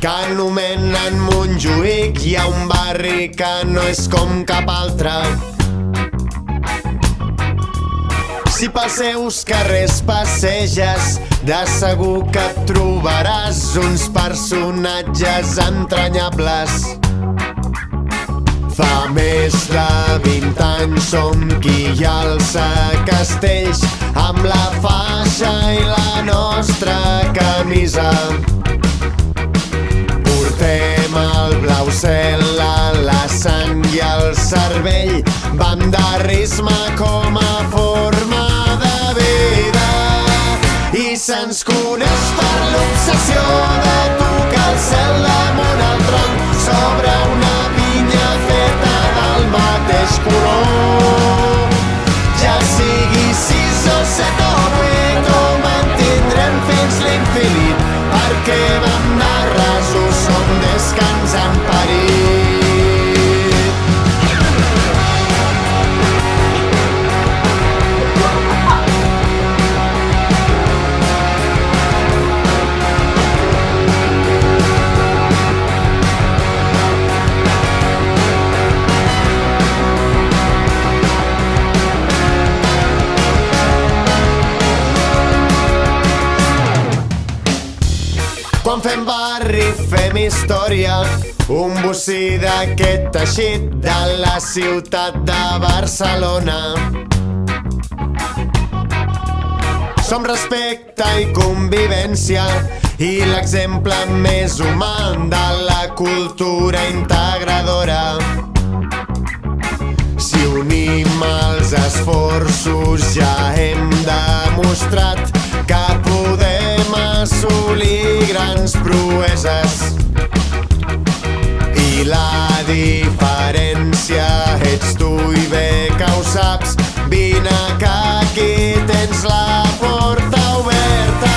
que anomenen Montjuïc. Hi ha un barri que no és com cap altre. Si pels seus carrers passeges, de segur que et trobaràs uns personatges entranyables. Fa més de 20 anys som qui alça castells amb la faixa i la nostra camisa. Portem el blau cel a la sang i al cervell, banderisme com a forma de vida. I se'ns coneix per l'obsessió de tocar el cel damunt el tronc sobre una pinya feta del mateix color. Ja sigui 6 o 7 o 8, ho mantindrem fins l'infinit, perquè vam de rasos som descans en parit. Quan fem barri fem història, un bocí d'aquest teixit de la ciutat de Barcelona. Som respecte i convivència i l'exemple més humà de la cultura integradora. Si unim els esforços ja hem demostrat que podem assolir grans proeses. I la diferència ets tu i bé que ho saps. Vine que aquí tens la porta oberta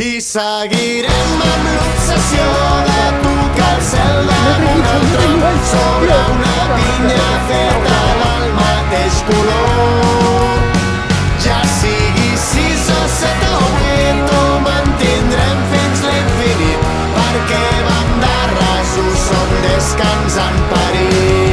i seguirem amb l'obsessió de tocar el cel damunt el tronc sobre una pinya feta del mateix color. Ja sigui 6 o 7 o 8, ho mantindrem fins l'infinit, perquè vam de rasos som descans en parit.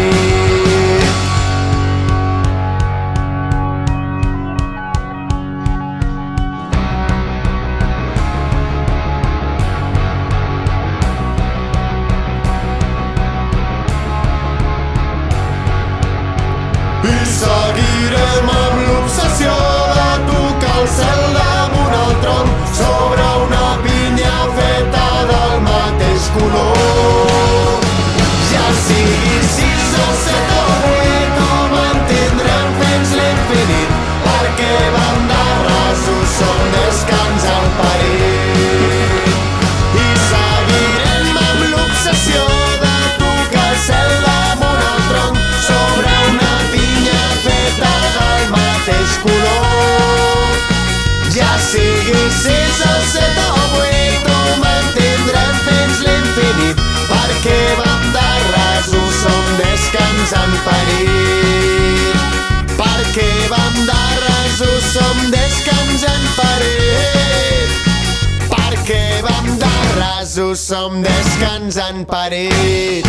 I seguirem amb l'obsessió de tocar el cel damunt el tronc sobre una pinya feta del mateix color. Ja sigui 6 o 7 o 8, ho mantindrem fins l'infinit, perquè vam de rasos som descans en parit. I seguirem amb l'obsessió de tocar el cel damunt el tronc sobre una pinya feta del mateix color. Ja sigui 6 o 7 o 8, ho mantindrem fins l'infinit, perquè vam de rasos som descans en parit. Perquè vam de rasos som descans en parit. Perquè vam de rasos som descans en parit.